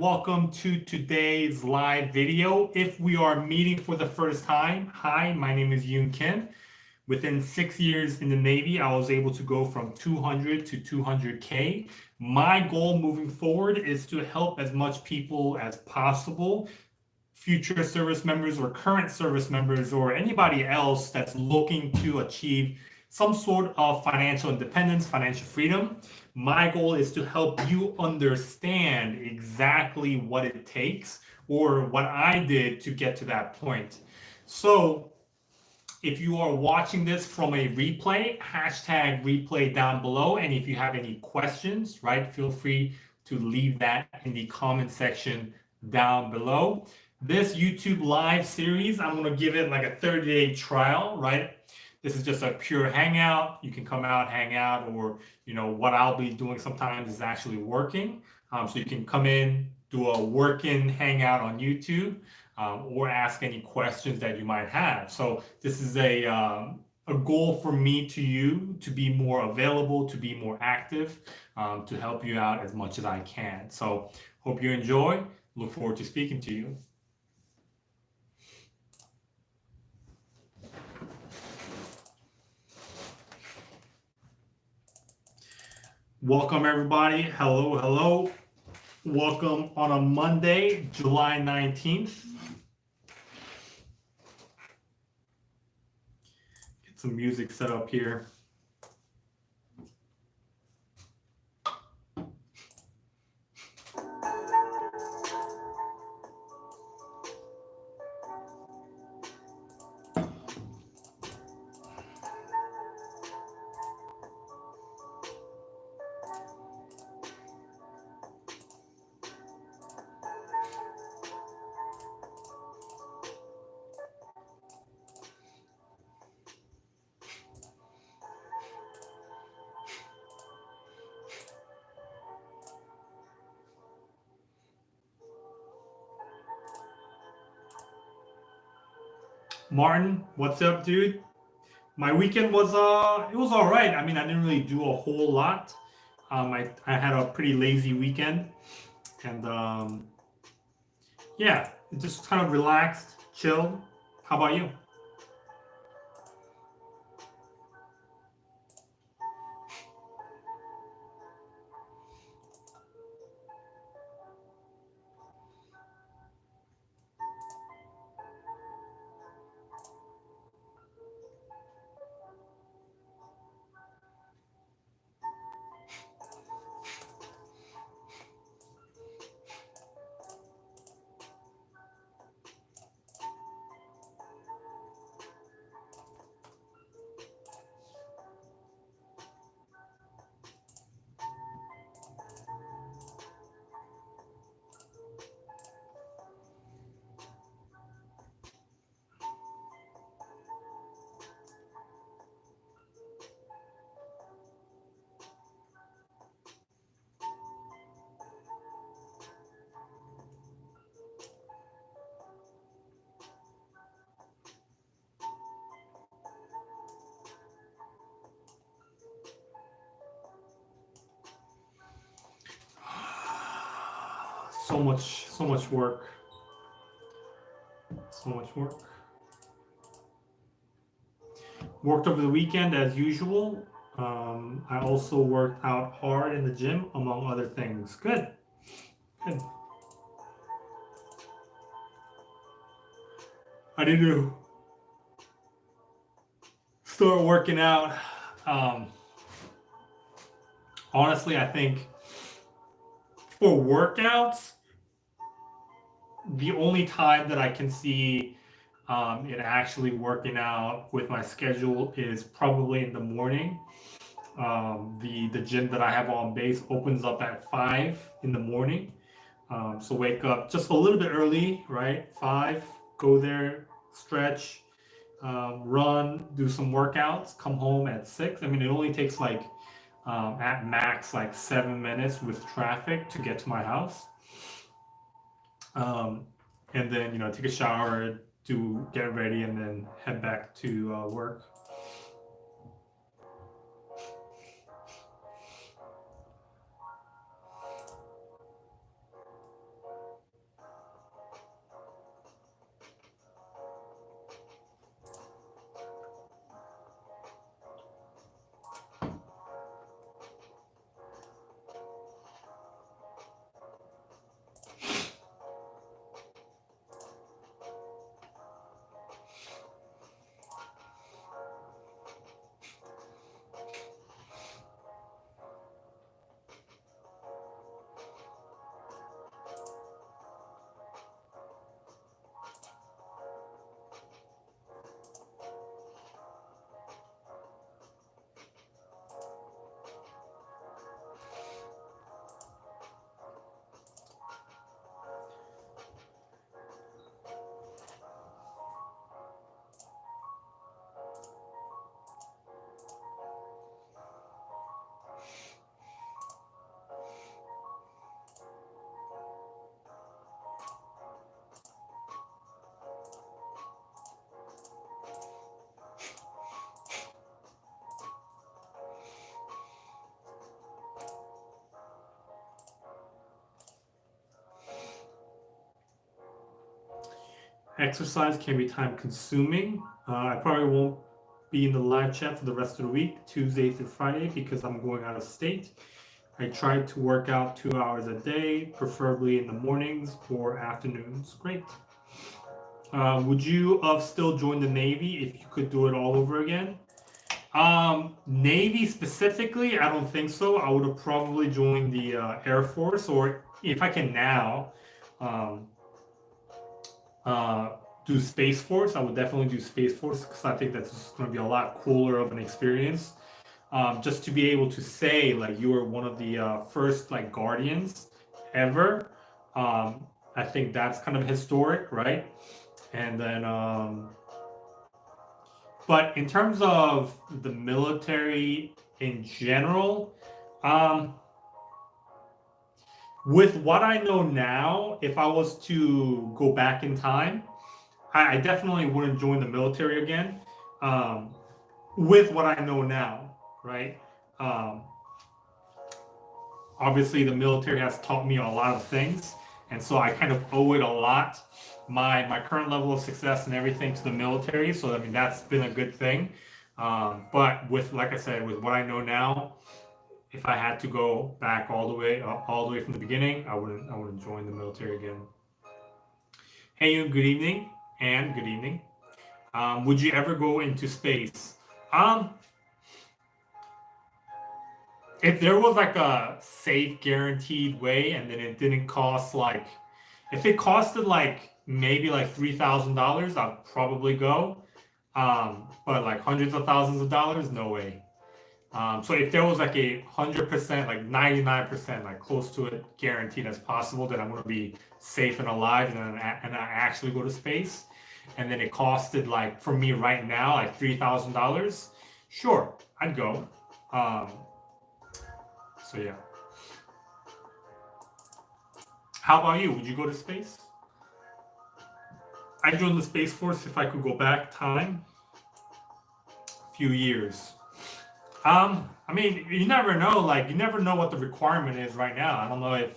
Welcome to today's live video. If we are meeting for the first time, hi, my name is Yoon. Within 6 years in the Navy, I was able to go from 200 to 200K. My goal moving forward is to help as much people as possible, future service members or current service members or anybody else that's looking to achieve some sort of financial independence, financial freedom. My goal is to help you understand exactly what it takes or what I did to get to that point. So if you are watching this from a replay, hashtag replay down below. And if you have any questions, right, feel free to leave that in the comment section down below. This YouTube live series, I'm going to give it like a 30-day trial, right? This is just a pure hangout. You can come out, hang out, or what I'll be doing sometimes is actually working. So you can come in, do a work-in hangout on YouTube, or ask any questions that you might have. So this is a goal for me to you to be more available, to be more active, to help you out as much as I can. So hope you enjoy. Look forward to speaking to you. Welcome everybody. Hello, hello. Welcome on a Monday, July 19th. Get some music set up here. Martin, what's up, dude? My weekend was it was all right. I mean, I didn't really do a whole lot. I had a pretty lazy weekend, and yeah, just kind of relaxed, chilled. How about you? So much work. So much work. Worked over the weekend as usual. I also worked out hard in the gym, among other things. Good. Good. I need to start working out. Honestly, I think for workouts, the only time that I can see it actually working out with my schedule is probably in the morning. The gym that I have on base opens up at 5 in the morning. So wake up just a little bit early, right? 5, go there, stretch, run, do some workouts, come home at 6. I mean, it only takes like at max like 7 minutes with traffic to get to my house. And then take a shower, get ready, and then head back to work. Exercise can be time consuming. I probably won't be in the live chat for the rest of the week, Tuesday through Friday, because I'm going out of state. I try to work out 2 hours a day, preferably in the mornings or afternoons. Great. Would you have still joined the Navy if you could do it all over again? Navy specifically, I don't think so. I would have probably joined the Air Force, or if I can now do Space Force, I would definitely do Space Force, because I think that's just going to be a lot cooler of an experience. Just to be able to say like you were one of the first like guardians ever. I think that's kind of historic, right? And then but in terms of the military in general, with what I know now, if I was to go back in time, I definitely wouldn't join the military again. With what I know now, right? Obviously, the military has taught me a lot of things, and so I kind of owe it a lot, my current level of success and everything, to the military. So I mean, that's been a good thing. But with, like I said, with what I know now, if I had to go back all the way from the beginning, I wouldn't join the military again. Hey, you. Good evening, and good evening. Would you ever go into space? If there was like a safe, guaranteed way, and then it didn't cost like, if it costed like maybe like $3,000, I'd probably go. But like hundreds of thousands of dollars, no way. So if there was like 100%, like 99%, like close to it, guaranteed as possible that I'm gonna be safe and alive, and I actually go to space, and then it costed like, for me right now, like $3,000, sure, I'd go. So yeah. How about you? Would you go to space? I joined the Space Force if I could go back time a few years. I mean, you never know. Like, you never know what the requirement is right now. I don't know if,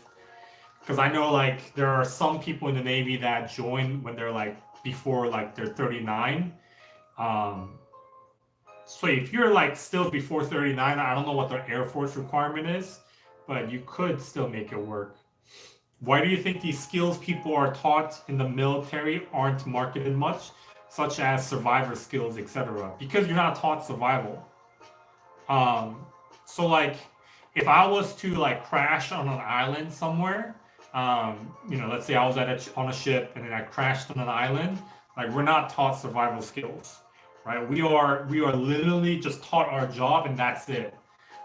because I know like there are some people in the Navy that join when they're like before like they're 39. So if you're like still before 39, I don't know what the Air Force requirement is, but you could still make it work. Why do you think these skills people are taught in the military aren't marketed much, such as survivor skills, etc.? Because you're not taught survival. So like, if I was to like crash on an island somewhere, let's say I was on a ship and then I crashed on an island, like we're not taught survival skills, right? We are literally just taught our job and that's it,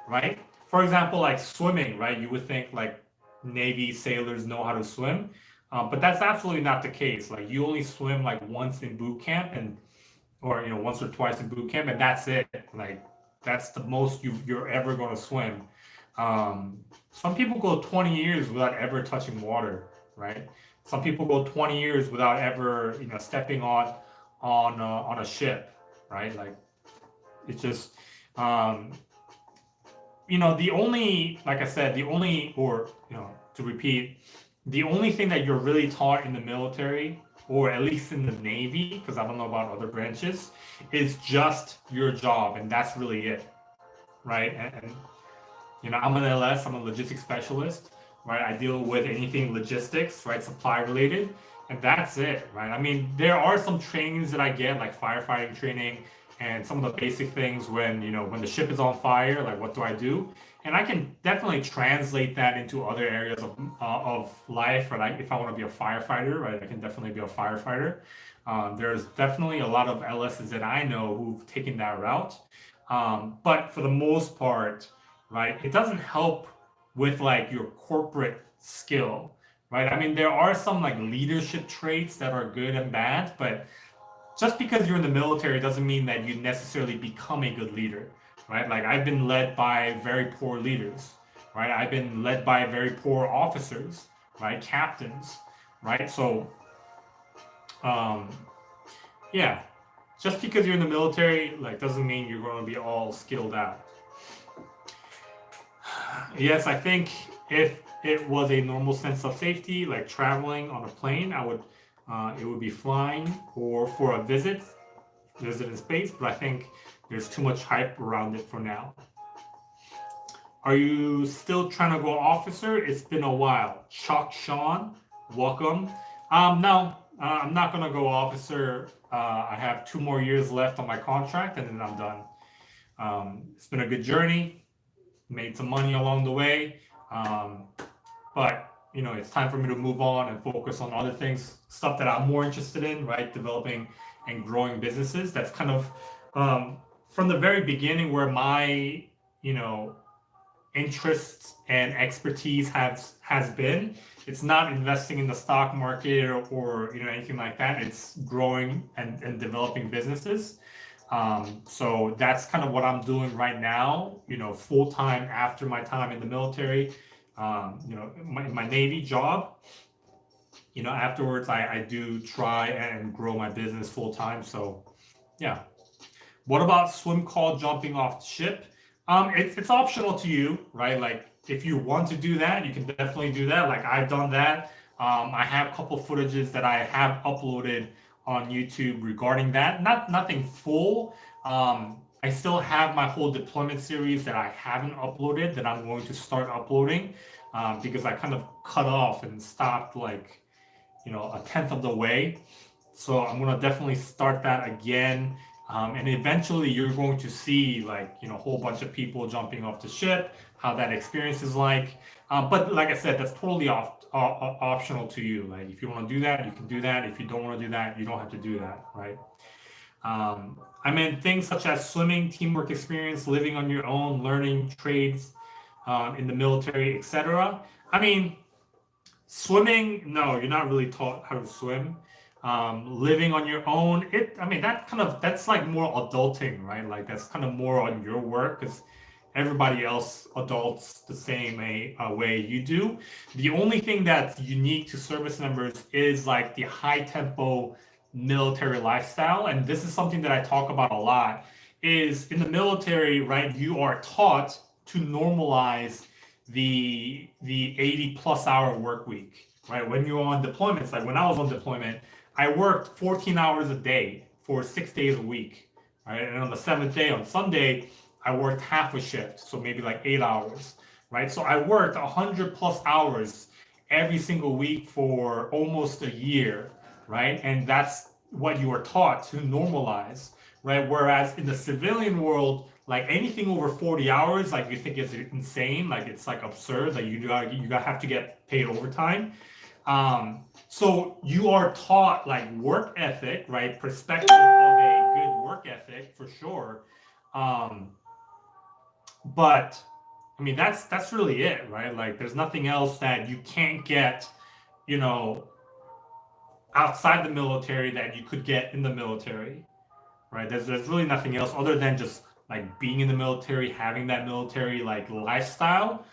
right? For example, like swimming, right? You would think like Navy sailors know how to swim, but that's absolutely not the case. Like you only swim like once in boot camp, or once or twice in boot camp, and that's it. Like that's the most you're ever going to swim. Some people go 20 years without ever touching water, right? Some people go 20 years without ever stepping on a ship, right? Like it's just the only, like I said, the only, or to repeat, the only thing that you're really taught in the military, or at least in the Navy, because I don't know about other branches, is just your job, and that's really it, right? And I'm an LS, I'm a logistics specialist, right? I deal with anything logistics, right? Supply related, and that's it, right? I mean, there are some trainings that I get, like firefighting training, and some of the basic things when when the ship is on fire, like what do I do? And I can definitely translate that into other areas of life, right? If I want to be a firefighter, right, I can definitely be a firefighter. There's definitely a lot of LSs that I know who've taken that route, but for the most part, right, it doesn't help with like your corporate skill, right? I mean, there are some like leadership traits that are good and bad, but just because you're in the military doesn't mean that you necessarily become a good leader, right? Like I've been led by very poor leaders, right? I've been led by very poor officers, right? Captains, right? So, yeah, just because you're in the military, like doesn't mean you're going to be all skilled out. Yes, I think if it was a normal sense of safety, like traveling on a plane, I would It would be flying or for a visit in space, but I think there's too much hype around it for now. Are you still trying to go officer? It's been a while. Chuck Sean, welcome. No, I'm not gonna go officer. I have 2 more years left on my contract, and then I'm done. It's been a good journey. Made some money along the way, but it's time for me to move on and focus on other things, stuff that I'm more interested in, right? Developing and growing businesses. That's kind of from the very beginning where my interests and expertise has been. It's not investing in the stock market or anything like that. It's growing and developing businesses. So that's kind of what I'm doing right now, full time after my time in the military, my Navy job. Afterwards I do try and grow my business full time. So yeah. What about swim call jumping off the ship? It's optional to you, right? Like if you want to do that, you can definitely do that. Like I've done that. I have a couple footages that I have uploaded on YouTube regarding that. Nothing full. I still have my whole deployment series that I haven't uploaded that I'm going to start uploading because I kind of cut off and stopped like a tenth of the way. So I'm gonna definitely start that again. And eventually you're going to see like, a whole bunch of people jumping off the ship, how that experience is like. But like I said, that's totally optional to you. Like if you want to do that, you can do that. If you don't want to do that, you don't have to do that, right? I mean, things such as swimming, teamwork experience, living on your own, learning trades in the military, etc. I mean, swimming, no, you're not really taught how to swim. Living on your own, that's like more adulting, right? Like that's kind of more on your work because everybody else adults the same way you do. The only thing that's unique to service members is like the high tempo military lifestyle. And this is something that I talk about a lot is in the military, right? You are taught to normalize the 80 plus hour work week, right? When you're on deployments, like when I was on deployment, I worked 14 hours a day for 6 days a week, right? And on the 7th day, on Sunday, I worked half a shift, so maybe like 8 hours, right? So I worked 100 plus hours every single week for almost a year, right? And that's what you are taught to normalize, right? Whereas in the civilian world, like anything over 40 hours, like you think is insane, like it's like absurd, like you have to get paid overtime. So you are taught like work ethic, right? Perspective of a good work ethic for sure. But I mean, that's really it, right? Like there's nothing else that you can't get, outside the military that you could get in the military, right? There's really nothing else other than just like being in the military, having that military like lifestyle.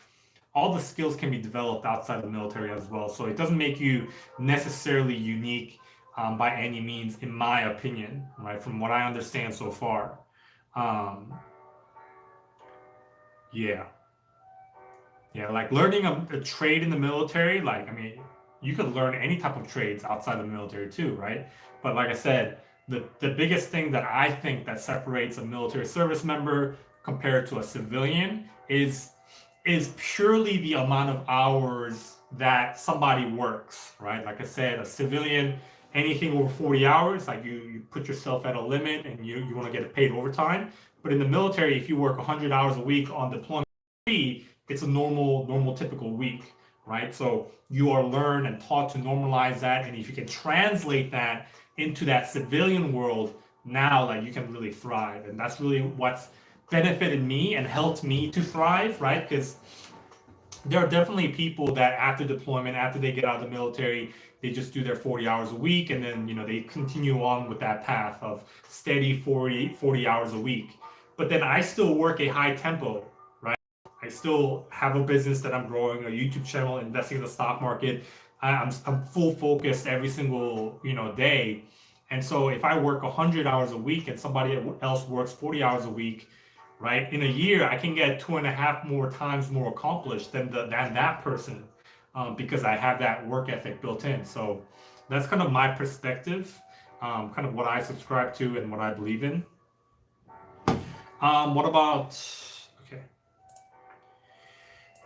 All the skills can be developed outside the military as well. So it doesn't make you necessarily unique by any means, in my opinion, right? From what I understand so far. Yeah, like learning a trade in the military, like, I mean, you could learn any type of trades outside the military too, right? But like I said, the biggest thing that I think that separates a military service member compared to a civilian is purely the amount of hours that somebody works, right? Like I said, a civilian, anything over 40 hours, like you put yourself at a limit and you want to get paid overtime. But in the military, if you work 100 hours a week on deployment, it's a normal typical week, right? So you are learned and taught to normalize that. And if you can translate that into that civilian world, now like you can really thrive. And that's really what's benefited me and helped me to thrive, right? Because there are definitely people that after deployment, after they get out of the military, they just do their 40 hours a week and then they continue on with that path of steady 40 hours a week. But then I still work a high tempo, right? I still have a business that I'm growing, a YouTube channel, investing in the stock market. I'm full focused every single day. And so if I work 100 hours a week and somebody else works 40 hours a week, right? In a year, I can get 2.5 more times more accomplished than that person because I have that work ethic built in. So That's kind of my perspective, kind of what I subscribe to and what I believe in. What about, okay.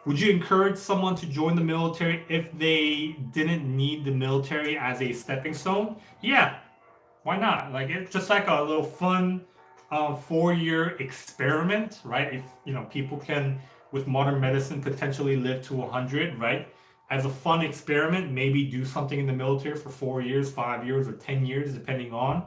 Would you encourage someone to join the military if they didn't need the military as a stepping stone? Yeah, why not? Like, it's just like a little fun 4-year experiment, right? If people can, with modern medicine, potentially live to 100, right? As a fun experiment, maybe do something in the military for 4 years, 5 years, or 10 years, depending on.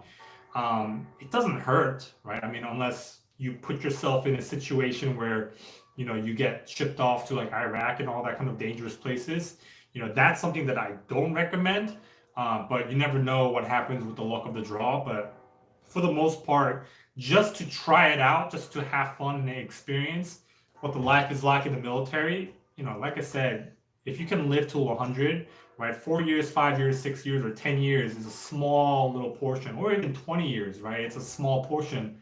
It doesn't hurt, right? I mean, unless you put yourself in a situation where you get shipped off to like Iraq and all that kind of dangerous places. That's something that I don't recommend. But you never know what happens with the luck of the draw. But for the most part, just to try it out, just to have fun and experience what the life is like in the military, like I said, if you can live to 100, right, 4 years, 5 years, 6 years, or 10 years is a small little portion, or even 20 years, right? It's a small portion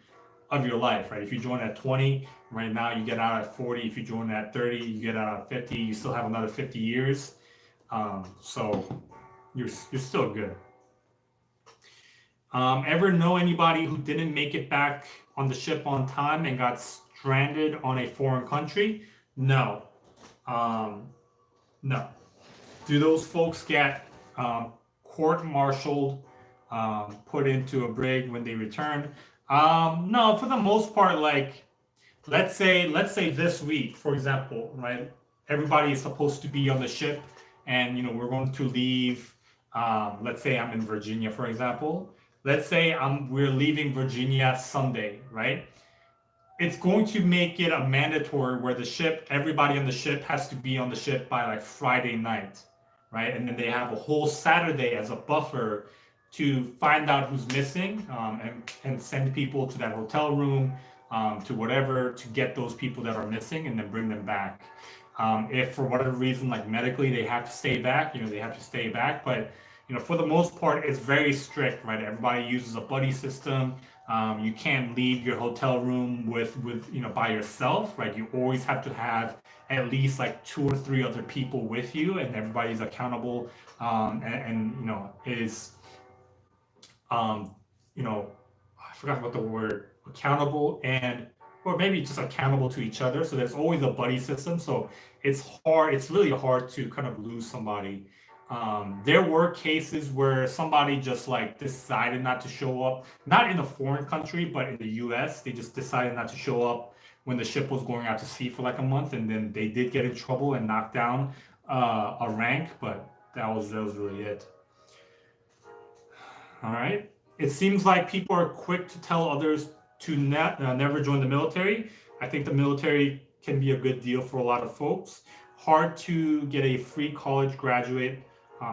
of your life, right? If you join at 20, right now you get out at 40. If you join at 30, you get out at 50. You still have another 50 years. So you're still good. Ever know anybody who didn't make it back on the ship on time and got stranded on a foreign country? No. No. Do those folks get court-martialed, put into a brig when they return? No, for the most part, like, let's say this week, for example, right? Everybody is supposed to be on the ship, and we're going to leave. Let's say I'm in Virginia, for example. Let's say we're leaving Virginia Sunday, right? It's going to make it a mandatory where everybody on the ship has to be on the ship by like Friday night, right? And then they have a whole Saturday as a buffer to find out who's missing, and send people to that hotel room, to whatever, to get those people that are missing and then bring them back. If for whatever reason, like medically, they have to stay back, they have to stay back. But for the most part, it's very strict, right? Everybody uses a buddy system. You can't leave your hotel room with by yourself, right? You always have to have at least like 2 or 3 other people with you, and everybody's accountable, and is I forgot what the word, accountable, or maybe just accountable to each other. So there's always a buddy system. So it's really hard to kind of lose somebody. There were cases where somebody just like decided not to show up, not in a foreign country, but in the US. They just decided not to show up when the ship was going out to sea for like a month, and then they did get in trouble and knocked down a rank, but that was really it. All right. It seems like people are quick to tell others to never join the military. I think the military can be a good deal for a lot of folks. Hard to get a free college graduate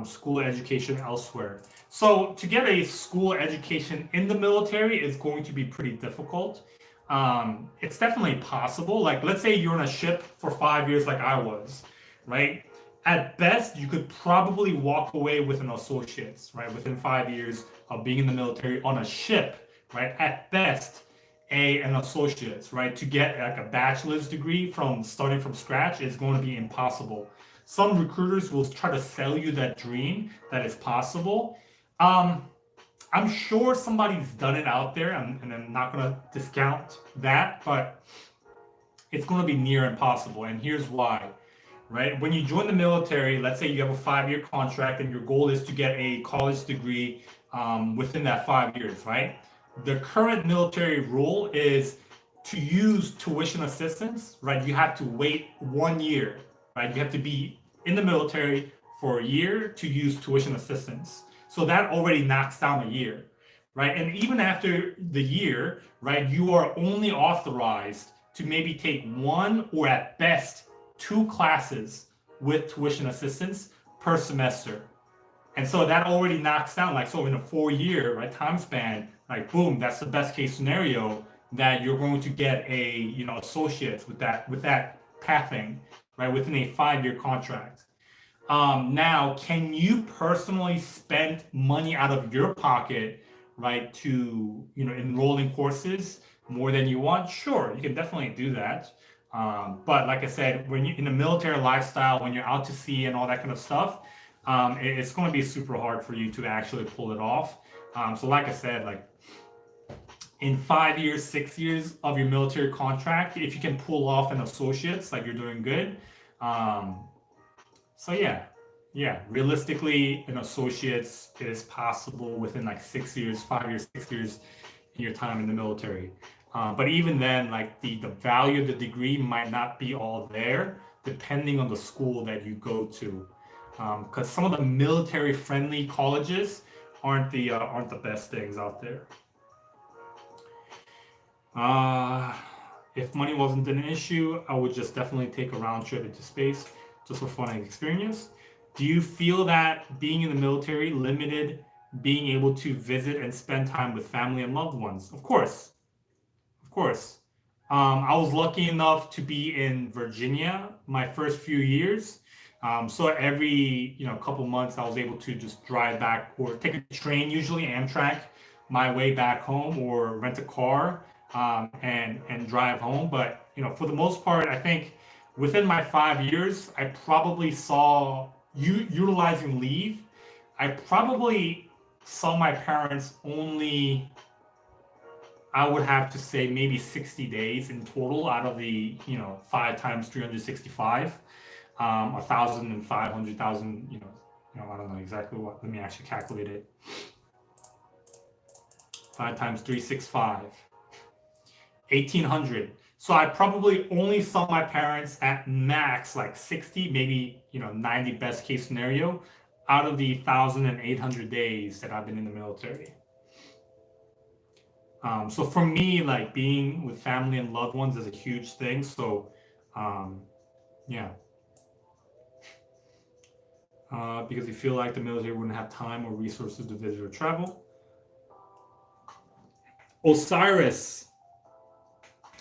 school education elsewhere. So to get a school education in the military is going to be pretty difficult. It's definitely possible. Like, let's say you're on a ship for 5 years like I was, right? At best, you could probably walk away with an associate's, right? Within 5 years of being in the military on a ship, right? At best, an associate's, right? To get like a bachelor's degree from starting from scratch is going to be impossible. Some recruiters will try to sell you that dream that it's possible. I'm sure somebody's done it out there, and I'm not going to discount that, but it's going to be near impossible. And here's why. Right? When you join the military, let's say you have a 5-year contract and your goal is to get a college degree within that 5 years, right? The current military rule is to use tuition assistance, right? You have to wait 1 year, right? You have to be in the military for a year to use tuition assistance. So that already knocks down a year, right? And even after the year, right, you are only authorized to maybe take 1 or at best 2 classes with tuition assistance per semester. And so that already knocks down, like, so in a 4-year, right, time span, like, boom, that's the best case scenario, that you're going to get a, associates with that pathing, right, within a 5-year contract. Now, can you personally spend money out of your pocket, right, to, enroll in courses more than you want? Sure, you can definitely do that. But like I said, when you're in a military lifestyle, when you're out to sea and all that kind of stuff, it's going to be super hard for you to actually pull it off. So like I said, like in 5 years, 6 years of your military contract, if you can pull off an associate's, like you're doing good. So yeah, realistically, an associate's is possible within like 6 years, 5 years, 6 years in your time in the military. But even then, like the value of the degree might not be all there, depending on the school that you go to. Because some of the military-friendly colleges aren't the best things out there. If money wasn't an issue, I would just definitely take a round trip into space just for fun and experience. Do you feel that being in the military limited being able to visit and spend time with family and loved ones? Of course, of course. I was lucky enough to be in Virginia my first few years. So every couple months, I was able to just drive back or take a train, usually Amtrak, my way back home, or rent a car and drive home. But for the most part, I think within my 5 years, I probably saw utilizing leave. I probably saw my parents only, I would have to say, maybe 60 days in total out of the 5 times 365, 1,500,000. I don't know exactly what. Let me actually calculate it. 5 times 365, 1,800. So I probably only saw my parents at max like 60, maybe 90 best case scenario out of the 1,800 days that I've been in the military. So for me, like being with family and loved ones is a huge thing. So yeah. Because you feel like the military wouldn't have time or resources to visit or travel. Osiris.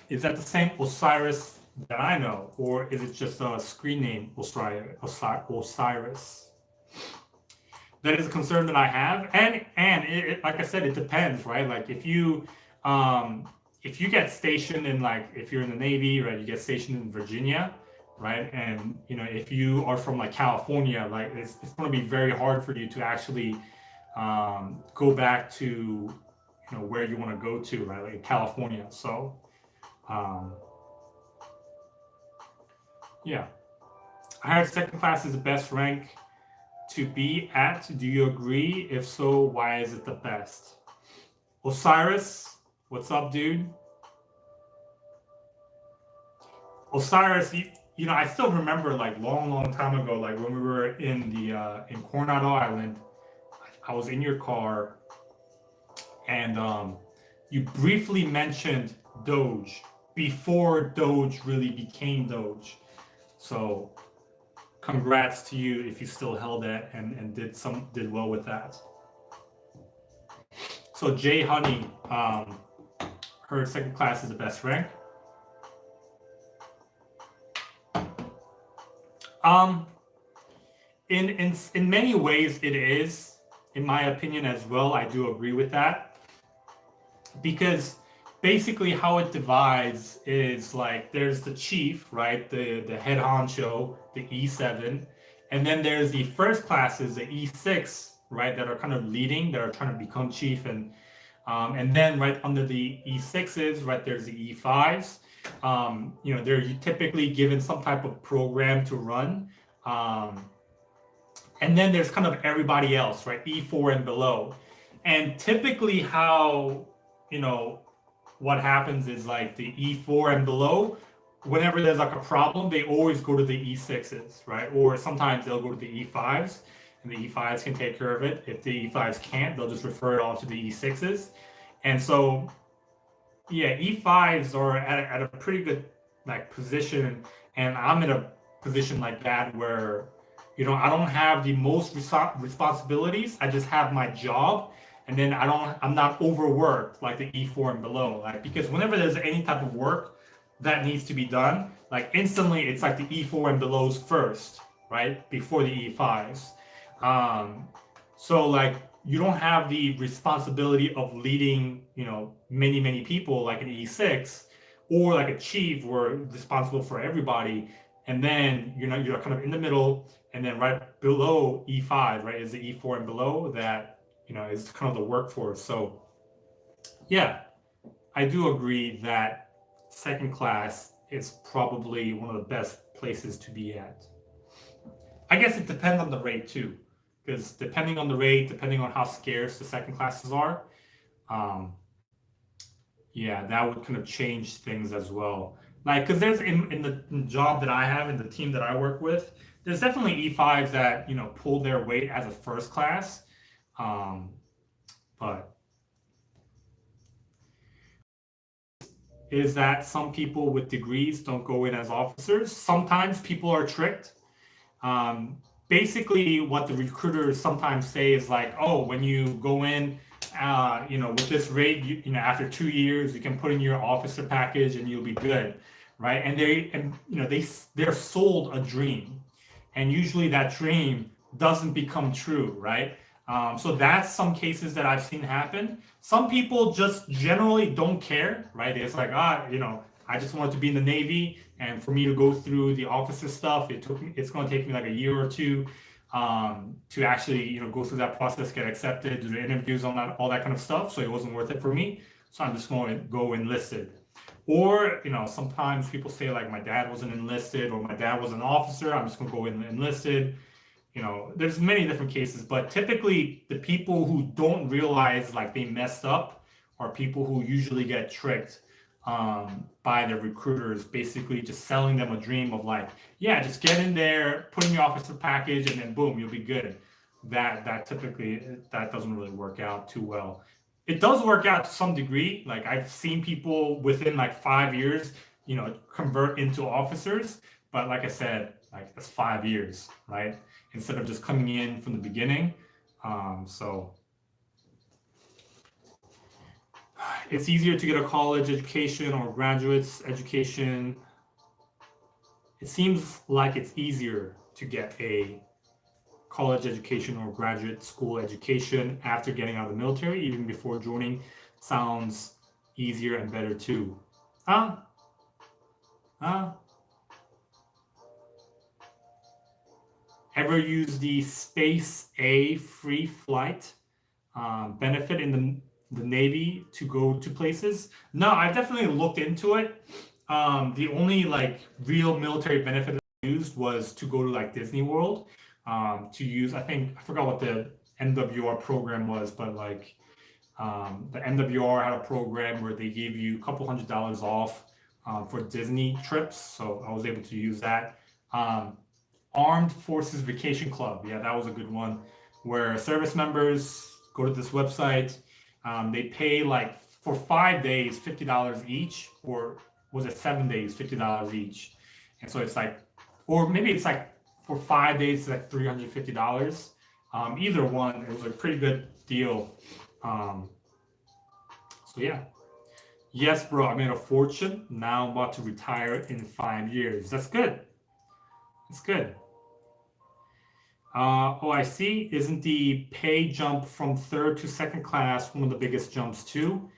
Is that the same Osiris that I know, or is it just a screen name, Osiris? That is a concern that I have, and it, like I said, it depends, right? Like if you get stationed in, like if you're in the Navy, right, you get stationed in Virginia, right, and if you are from like California, like it's going to be very hard for you to actually go back to where you want to go to, right, like California. So yeah, I heard second class is the best rank to be at. Do you agree? If so, why is it the best? Osiris, what's up, dude? Osiris, I still remember like long time ago, like when we were in the in Coronado Island, I was in your car, and you briefly mentioned Doge before Doge really became Doge. So congrats to you if you still held that and did well with that. So Jay Honey, heard second class is the best rank. In many ways it is, in my opinion as well. I do agree with that, because basically how it divides is like there's the chief, right, the head honcho, the E7, and then there's the first classes, the E6, right, that are kind of leading, that are trying to become chief, and then right under the E6s, right, there's the E5s. They're typically given some type of program to run, and then there's kind of everybody else, right, E4 and below. And typically how what happens is like the E4 and below, whenever there's like a problem, they always go to the E6s, right? Or sometimes they'll go to the E5s, and the E5s can take care of it. If the E5s can't, they'll just refer it all to the E6s. And so, yeah, E5s are at a pretty good like position, and I'm in a position like that where I don't have the most responsibilities. I just have my job. And then I'm not overworked like the E4 and below, like, because whenever there's any type of work that needs to be done, like instantly it's like the E4 and belows first, right, before the E5s. So like you don't have the responsibility of leading, many people like an E6, or like a chief, who are responsible for everybody. and then you're kind of in the middle, and then right below E5, right, is the E4 and below that is kind of the workforce. So yeah, I do agree that second class is probably one of the best places to be at. I guess it depends on the rate too, because depending on the rate, depending on how scarce the second classes are, um, yeah, that would kind of change things as well. Like, because there's in the job that I have, in the team that I work with, there's definitely E5s that pull their weight as a first class, um, but is that some people with degrees don't go in as officers. Sometimes people are tricked. Um, Basically, what the recruiters sometimes say is like, oh, when you go in, with this rate, after 2 years, you can put in your officer package and you'll be good, right? And they're sold a dream, and usually that dream doesn't become true, right? So that's some cases that I've seen happen. Some people just generally don't care, right? It's like, I just wanted to be in the Navy, and for me to go through the officer stuff, it's going to take me like a year or two to actually, go through that process, get accepted, do the interviews, all that kind of stuff. So it wasn't worth it for me. So I'm just going to go enlisted. Or, sometimes people say like my dad wasn't enlisted or my dad was an officer. I'm just going to go in enlisted. There's many different cases, but typically the people who don't realize like they messed up are people who usually get tricked by their recruiters, basically just selling them a dream of like, yeah, just get in there, put in your officer package, and then boom, you'll be good. That typically that doesn't really work out too well. It does work out to some degree. Like I've seen people within like 5 years, convert into officers. But like I said, like that's 5 years, right? Instead of just coming in from the beginning. So it's easier to get a college education or graduate's education. It seems like it's easier to get a college education or graduate school education after getting out of the military, even before joining. Sounds easier and better too. Huh? Huh? Ever use the Space A free flight benefit in the Navy to go to places? No, I've definitely looked into it. The only like real military benefit I used was to go to like Disney World. To use, I forgot what the MWR program was, but like the MWR had a program where they gave you a couple $100s off for Disney trips, so I was able to use that. Armed Forces Vacation Club, yeah, that was a good one, where service members go to this website. They pay like for 5 days $50 each, or was it 7 days $50 each? And so it's like, or maybe it's like for 5 days it's like $350. Either one, it was a pretty good deal. So yeah. Yes, bro, I made a fortune. Now I'm about to retire in 5 years. That's good. That's good. Oh, I see. Isn't the pay jump from third to second class one of the biggest jumps too?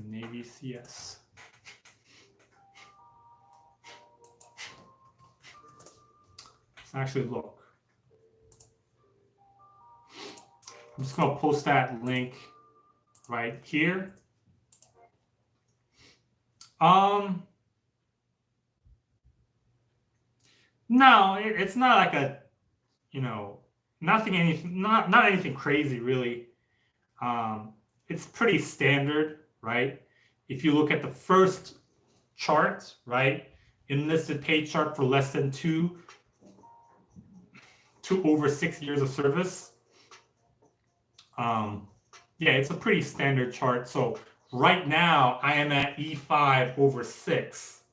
Navy CS. Let's actually look. I'm just gonna post that link right here. No, it's not like a, not anything crazy really. It's pretty standard, right? If you look at the first chart, right, enlisted pay chart for less than 2 to over 6 years of service. Yeah, it's a pretty standard chart. So right now I am at E5 over 6,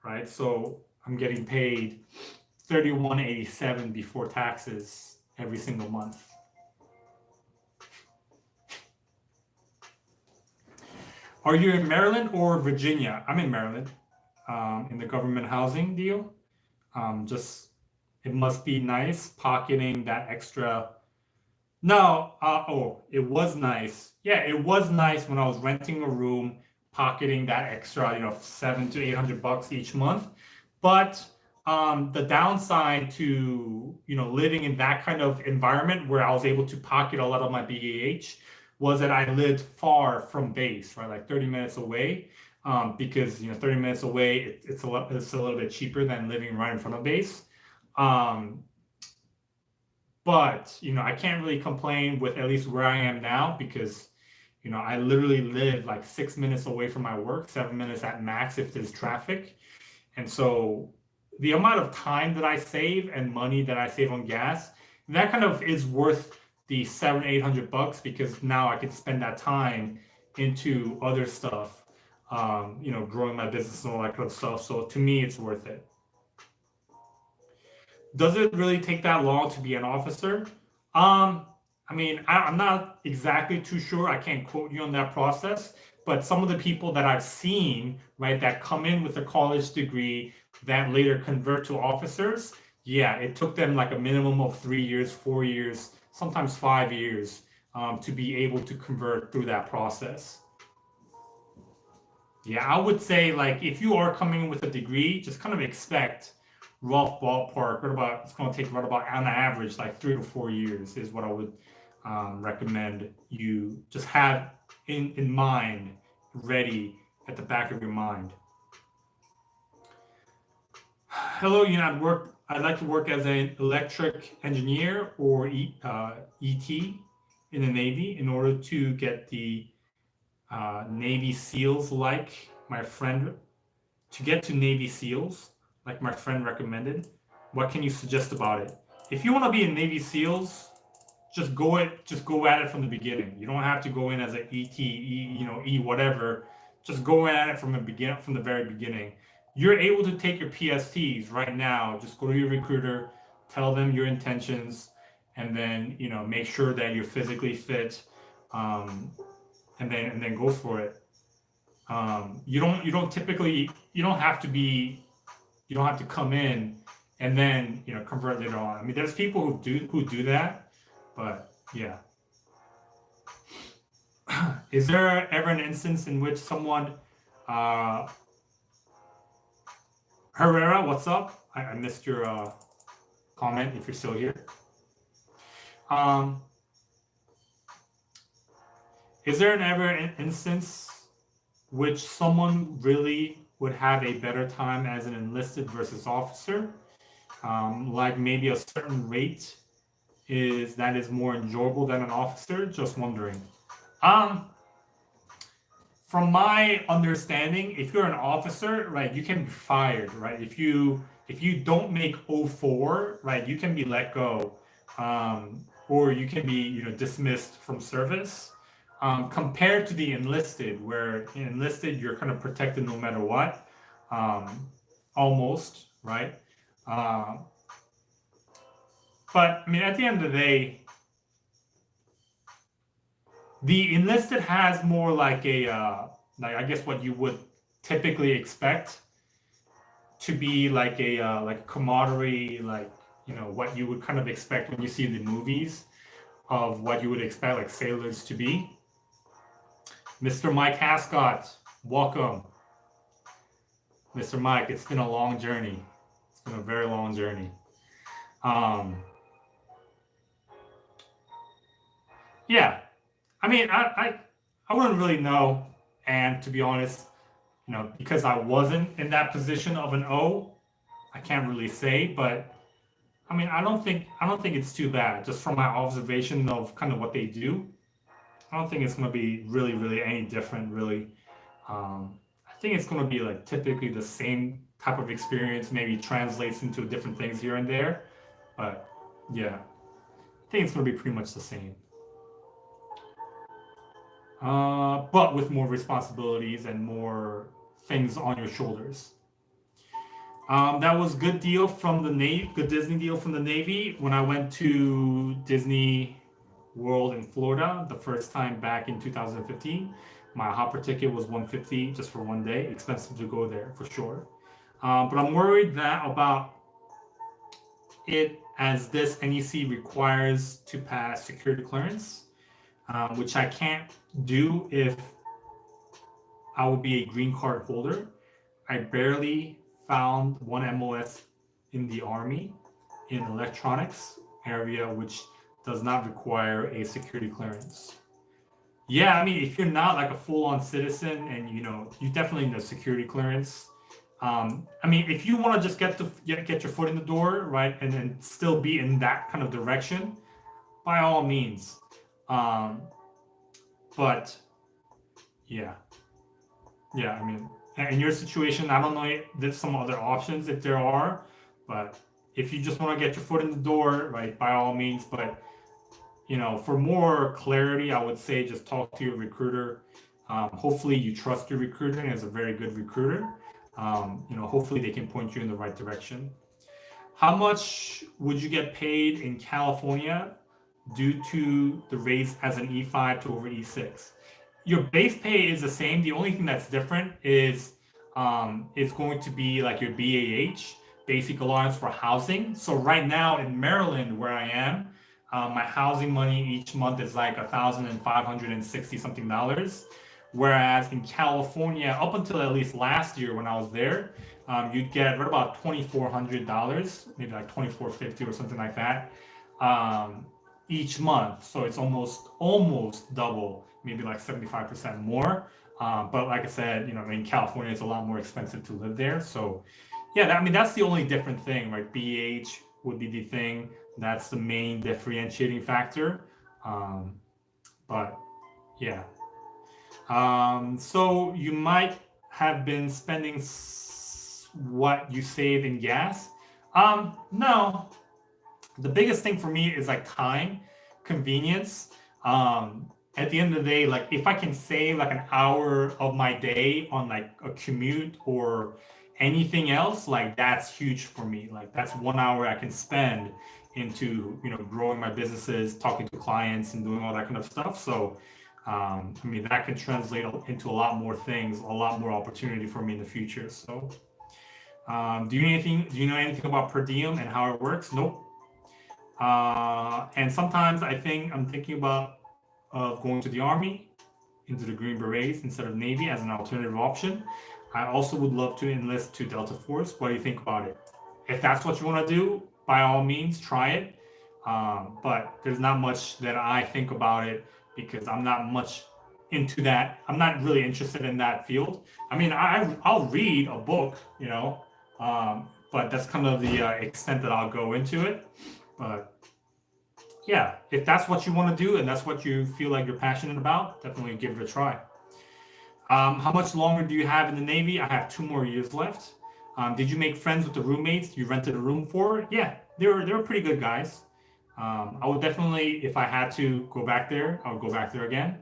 right? So I'm getting paid $31.87 before taxes every single month. Are you in Maryland or Virginia? I'm in Maryland, in the government housing deal. It must be nice pocketing that extra. No, it was nice. Yeah, it was nice when I was renting a room, pocketing that extra, $700 to $800 each month. But the downside to living in that kind of environment where I was able to pocket a lot of my BAH was that I lived far from base, right, like 30 minutes away. Because 30 minutes away, it's a little bit cheaper than living right in front of base. But I can't really complain with at least where I am now, because I literally live like 6 minutes away from my work, 7 minutes at max if there's traffic. And so the amount of time that I save and money that I save on gas, that kind of is worth the $700-800, because now I can spend that time into other stuff, growing my business and all that kind of stuff. So to me, it's worth it. Does it really take that long to be an officer? I mean, I'm not exactly too sure. I can't quote you on that process, but some of the people that I've seen, right, that come in with a college degree that later convert to officers, yeah, it took them like a minimum of 3 years, 4 years, sometimes 5 years, to be able to convert through that process. Yeah, I would say, like, if you are coming in with a degree, just kind of expect rough ballpark. It's going to take right about, on average, like 3 to 4 years is what I would recommend you just have in mind, ready at the back of your mind. Hello, I'd like to work as an electric engineer or ET in the Navy in order to get the Navy SEALs like my friend, to get to Navy SEALs like my friend recommended. What can you suggest about it? If you want to be in Navy SEALs, just go at it from the beginning. You don't have to go in as an E whatever. Just go at it from the very beginning. You're able to take your PSTs right now. Just go to your recruiter, tell them your intentions, and then make sure that you're physically fit, and then go for it. You don't have to come in and then convert later on. I mean, there's people who do that, but yeah. Is there ever an instance in which someone Herrera, what's up? I missed your comment if you're still here. Is there an instance which someone really would have a better time as an enlisted versus officer? Like maybe a certain rate is more enjoyable than an officer? Just wondering. From my understanding, if you're an officer, right, you can be fired, right? If you don't make 04, right, you can be let go, or you can be dismissed from service. Compared to the enlisted, where in enlisted you're kind of protected no matter what, almost, right? But I mean, at the end of the day, the enlisted has more like like I guess what you would typically expect to be like a camaraderie, like what you would kind of expect when you see the movies of what you would expect like sailors to be. Mr. Mike Hascott, welcome. Mr. Mike, it's been a long journey. It's been a very long journey. Yeah, I mean, I wouldn't really know, and to be honest, because I wasn't in that position of an O, I can't really say. But I mean, I don't think it's too bad, just from my observation of kind of what they do. I don't think it's going to be really any different, really. I think it's going to be like typically the same type of experience, maybe translates into different things here and there. But yeah, I think it's going to be pretty much the same. But with more responsibilities and more things on your shoulders. That was good deal from the Navy, good Disney deal from the Navy when I went to Disney World in Florida the first time back in 2015. My hopper ticket was $150 just for one day. Expensive to go there for sure. But I'm worried about it, as this NEC requires to pass security clearance, which I can't do if I would be a green card holder. I barely found one MOS in the Army in electronics area, which does not require a security clearance. Yeah, I mean, if you're not like a full-on citizen and you definitely need a security clearance. I mean, if you want to just get your foot in the door, right, and then still be in that kind of direction, by all means. But yeah, I mean, in your situation, I don't know if there's some other options if there are, but if you just want to get your foot in the door, right, by all means. But for more clarity, I would say just talk to your recruiter. Hopefully you trust your recruiter and is a very good recruiter. Hopefully they can point you in the right direction. How much would you get paid in California due to the raise as an E5 to over E6? Your base pay is the same. The only thing that's different is going to be like your BAH, basic allowance for housing. So right now in Maryland, where I am, my housing money each month is like $1,560 something. Whereas in California, up until at least last year when I was there, you'd get right about $2,400, maybe like $2,450 or something like that, each month. So it's almost double, maybe like 75% more. But like I said, in California, it's a lot more expensive to live there. So yeah, I mean, that's the only different thing, right? BH would be the thing. That's the main differentiating factor. But yeah. So you might have been spending what you save in gas. No, the biggest thing for me is like time, convenience. At the end of the day, like if I can save like an hour of my day on like a commute or anything else, like that's huge for me. Like that's 1 hour I can spend into growing my businesses, talking to clients, and doing all that kind of stuff. So I mean, that can translate into a lot more things, a lot more opportunity for me in the future. So do you know anything about per diem and how it works? Nope. And sometimes I'm thinking about going to the Army, into the Green Berets instead of Navy as an alternative option. I also would love to enlist to Delta Force. What do you think about it? If that's what you want to do, by all means, try it. But there's not much that I think about it because I'm not much into that. I'm not really interested in that field. I mean, I'll read a book, but that's kind of the extent that I'll go into it. But yeah, if that's what you want to do and that's what you feel like you're passionate about, definitely give it a try. How much longer do you have in the Navy? I have 2 more years left. Did you make friends with the roommates you rented a room for? Yeah, they were pretty good guys. I would definitely, if I had to go back there, I would go back there again.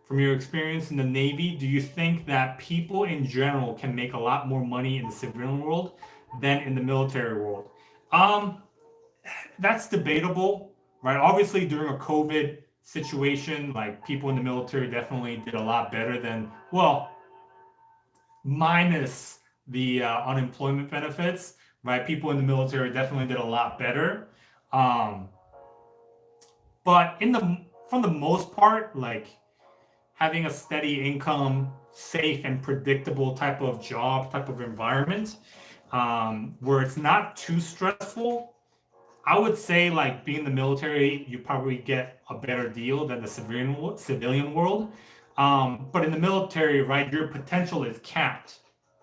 From your experience in the Navy, do you think that people in general can make a lot more money in the civilian world than in the military world? That's debatable, right? Obviously, during a COVID situation, like people in the military definitely did a lot better than, well, minus the unemployment benefits, right? People in the military definitely did a lot better. But from the most part, like having a steady income, safe and predictable type of job, type of environment, where it's not too stressful, I would say like being in the military, you probably get a better deal than the civilian world. But in the military, right, your potential is capped,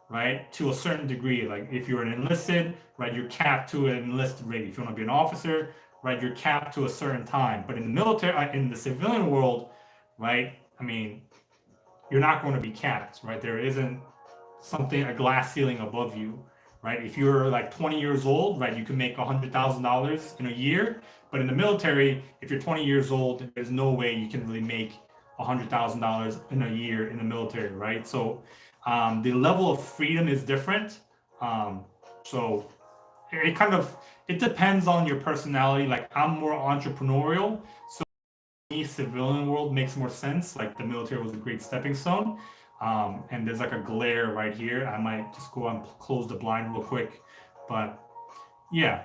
right, to a certain degree. Like if you're an enlisted, right, you're capped to an enlisted rate. If you want to be an officer, right, you're capped to a certain time. But in the military, in the civilian world, right, I mean, you're not going to be capped, right? There isn't a glass ceiling above you, right? If you're like 20 years old, right, you can make $100,000 in a year. But in the military, if you're 20 years old, there's no way you can really make $100,000 in a year in the military, right? So the level of freedom is different. So it depends on your personality. Like I'm more entrepreneurial, so the civilian world makes more sense. Like the military was a great stepping stone. And there's like a glare right here. I might just go and close the blind real quick. But yeah.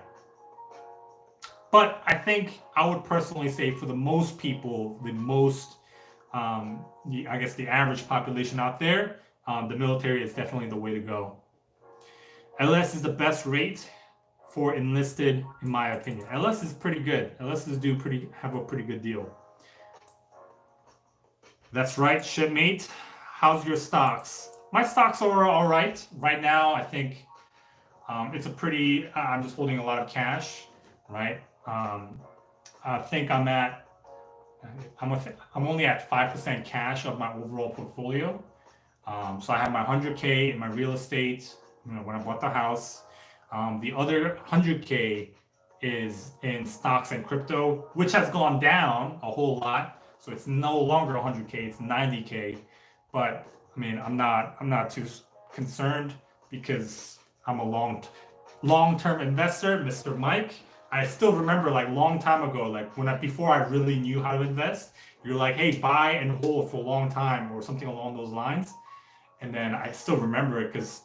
But I think I would personally say for the most people, I guess the average population out there, the military is definitely the way to go. LS is the best rate for enlisted, in my opinion. LS is pretty good. LSs have a pretty good deal. That's right, shipmate. How's your stocks? My stocks are all right. Right now, I think it's a pretty, I'm just holding a lot of cash, right? I think I'm only at 5% cash of my overall portfolio. So I have my 100K in my real estate, when I bought the house. The other 100K is in stocks and crypto, which has gone down a whole lot. So it's no longer 100K, it's 90K. But I mean, I'm not too concerned because I'm a long-term investor, Mr. Mike. I still remember like long time ago, like before I really knew how to invest, you're like, hey, buy and hold for a long time or something along those lines. And then I still remember it because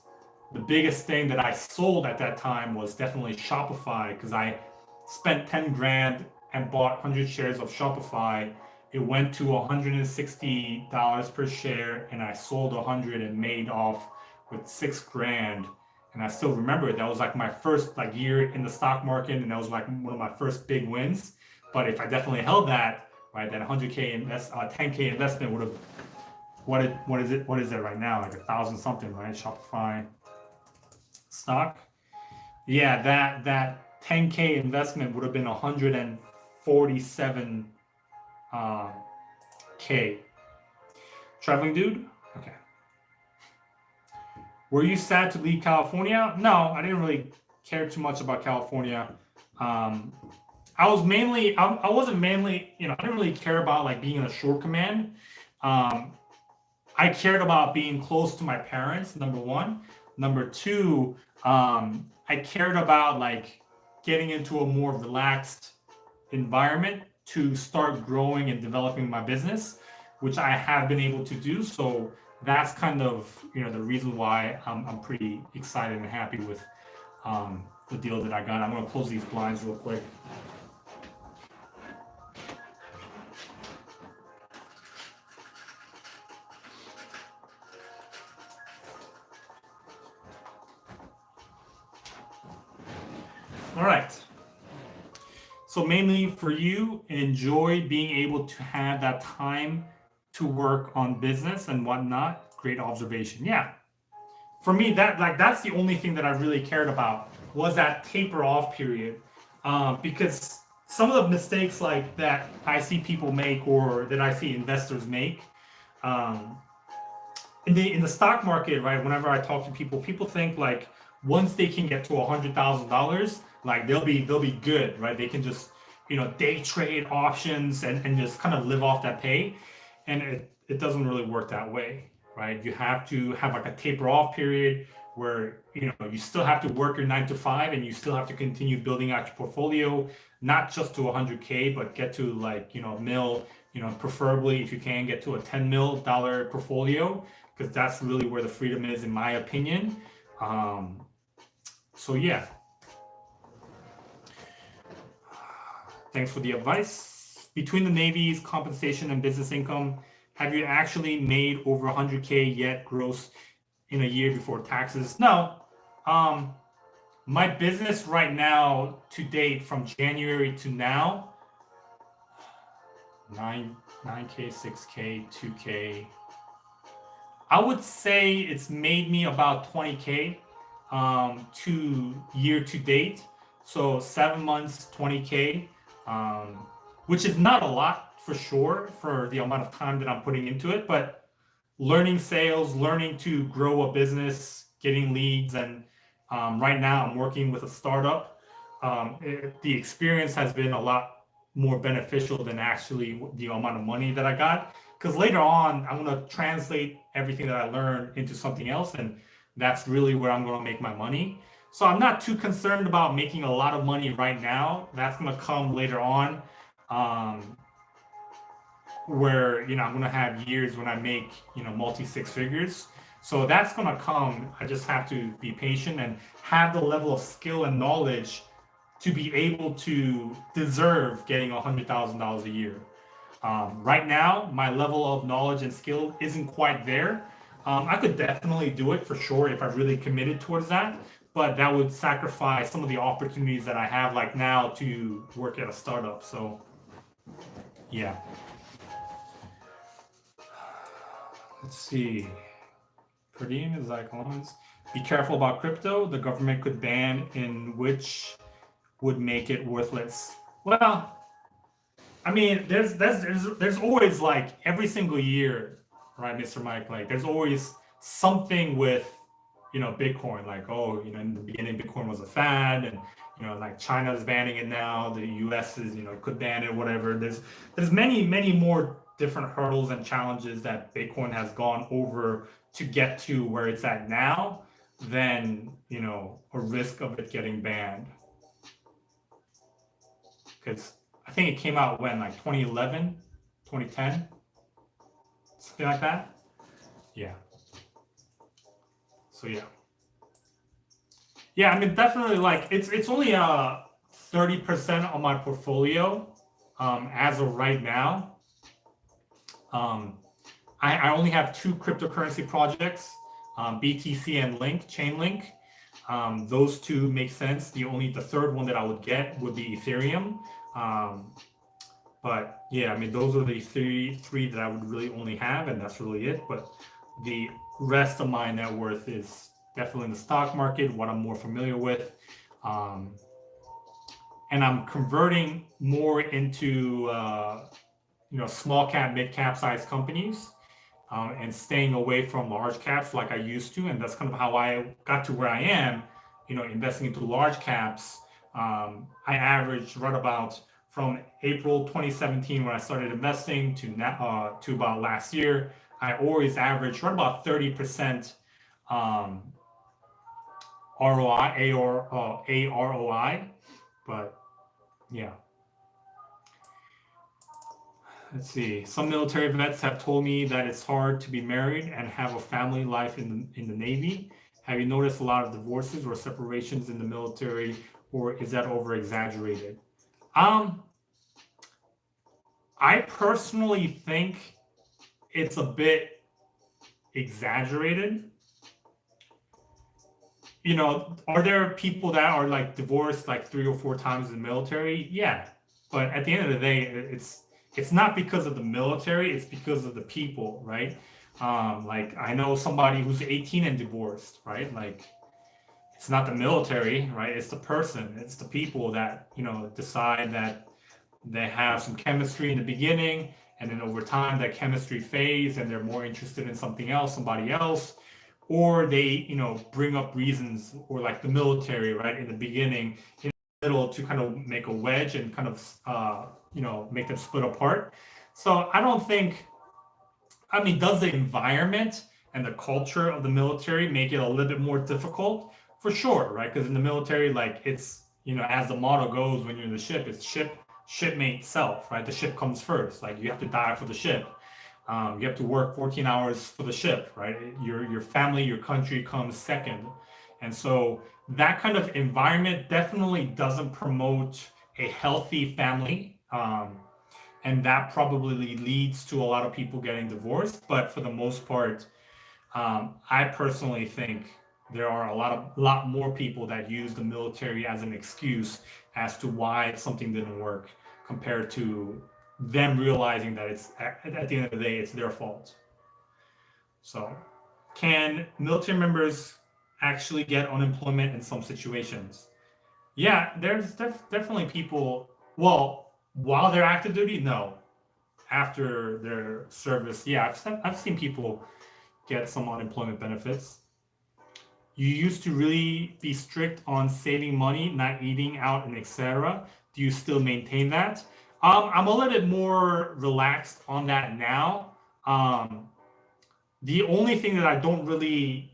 the biggest thing that I sold at that time was definitely Shopify, because I spent 10 grand and bought 100 shares of Shopify. It went to $160 per share, and I sold 100 and made off with 6 grand. And I still remember it. That was like my first year in the stock market, and that was like one of my first big wins. But if I definitely held that, right, that 10K investment would have, what is it right now? Like 1,000 something, right? Shopify stock. Yeah, that 10K investment would have been 147 K. Traveling dude? Okay. Were you sad to leave California? No, I didn't really care too much about California. I wasn't mainly, I didn't really care about like being in a shore command. I cared about being close to my parents, number one. Number two, I cared about like getting into a more relaxed environment to start growing and developing my business, which I have been able to do. So that's kind of the reason why I'm pretty excited and happy with the deal that I got. I'm going to close these blinds real quick. All right. So mainly for you, enjoy being able to have that time to work on business and whatnot. Great observation. Yeah. For me, that's the only thing that I really cared about was that taper off period. Because some of the mistakes like that I see people make or that I see investors make, in the stock market, right? Whenever I talk to people think like once they can get to $100,000, like they'll be good, right? They can just day trade options and just kind of live off that pay, and it doesn't really work that way, right? You have to have like a taper off period where you still have to work your 9 to 5 and you still have to continue building out your portfolio, not just to 100K, but get to like a mil, preferably if you can get to a $10 million portfolio, because that's really where the freedom is, in my opinion. So yeah. Thanks for the advice. Between the Navy's compensation and business income, have you actually made over 100K yet gross in a year before taxes? No. My business right now to date from January to now, 9K, 6K, 2K. I would say it's made me about 20K to year to date. So 7 months, 20K. Which is not a lot for sure for the amount of time that I'm putting into it, but learning sales, learning to grow a business, getting leads, and right now I'm working with a startup. The experience has been a lot more beneficial than actually the amount of money that I got, because later on I'm going to translate everything that I learned into something else, and that's really where I'm going to make my money. So I'm not too concerned about making a lot of money right now. That's going to come later on, where I'm going to have years when I make multi 6 figures. So that's going to come. I just have to be patient and have the level of skill and knowledge to be able to deserve getting $100,000 a year. Right now, my level of knowledge and skill isn't quite there. I could definitely do it for sure if I really committed towards that. but that would sacrifice some of the opportunities that I have like now to work at a startup. So yeah. Let's see. Per diem is like allowance. Be careful about crypto. The government could ban in which would make it worthless. Well, I mean, there's always like every single year, right, Mr. Mike? Like there's always something with, Bitcoin. Like, oh, in the beginning, Bitcoin was a fad, and like China's banning it now. The U.S. is, could ban it, whatever. There's many more different hurdles and challenges that Bitcoin has gone over to get to where it's at now than, a risk of it getting banned. Because I think it came out when, like 2011, 2010, something like that. Yeah. So yeah, I mean, definitely, like it's only 30% of my portfolio as of right now. I only have two cryptocurrency projects, BTC and Chainlink. Those two make sense. The third one that I would get would be Ethereum. But yeah, I mean, those are the three that I would really only have, and that's really it. But the rest of my net worth is definitely in the stock market, what I'm more familiar with. And I'm converting more into, small cap, mid cap size companies, and staying away from large caps like I used to. And that's kind of how I got to where I am, investing into large caps. I averaged right about from April 2017 when I started investing to now, to about last year. I always averaged right about 30% ROI, AROI, but yeah. Let's see. Some military vets have told me that it's hard to be married and have a family life in the Navy. Have you noticed a lot of divorces or separations in the military, or is that over exaggerated? I personally think it's a bit exaggerated. Are there people that are like divorced like 3 or 4 times in the military? Yeah, but at the end of the day, it's not because of the military, it's because of the people, right? Like I know somebody who's 18 and divorced, right? Like it's not the military, right? It's the person, it's the people that, decide that they have some chemistry in the beginning, and then over time that chemistry fades and they're more interested in something else, somebody else, or they, bring up reasons, or like the military, right? In the beginning, in the middle, to kind of make a wedge and kind of, make them split apart. So I don't think, I mean, does the environment and the culture of the military make it a little bit more difficult? For sure, right? Because in the military, like it's, as the motto goes when you're in the ship, it's shipmate self, right? The ship comes first. Like you have to die for the ship. You have to work 14 hours for the ship, right? Your family, your country comes second. And so that kind of environment definitely doesn't promote a healthy family. And that probably leads to a lot of people getting divorced. But for the most part, I personally think there are a lot more people that use the military as an excuse as to why something didn't work, compared to them realizing that it's at the end of the day, it's their fault. So, can military members actually get unemployment in some situations? Yeah, there's definitely people. Well, while they're active duty, no. After their service, yeah, I've seen people get some unemployment benefits. You used to really be strict on saving money, not eating out, and etc. Do you still maintain that? I'm a little bit more relaxed on that now. The only thing that I don't really,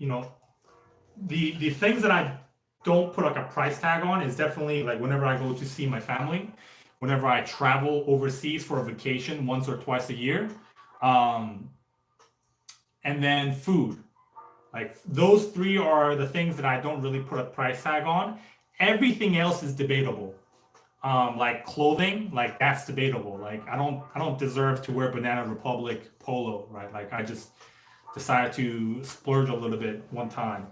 the things that I don't put like a price tag on is definitely like whenever I go to see my family, whenever I travel overseas for a vacation once or twice a year, and then food. Like those three are the things that I don't really put a price tag on. Everything else is debatable. Like clothing, like that's debatable. Like I don't deserve to wear Banana Republic polo, right? Like I just decided to splurge a little bit one time.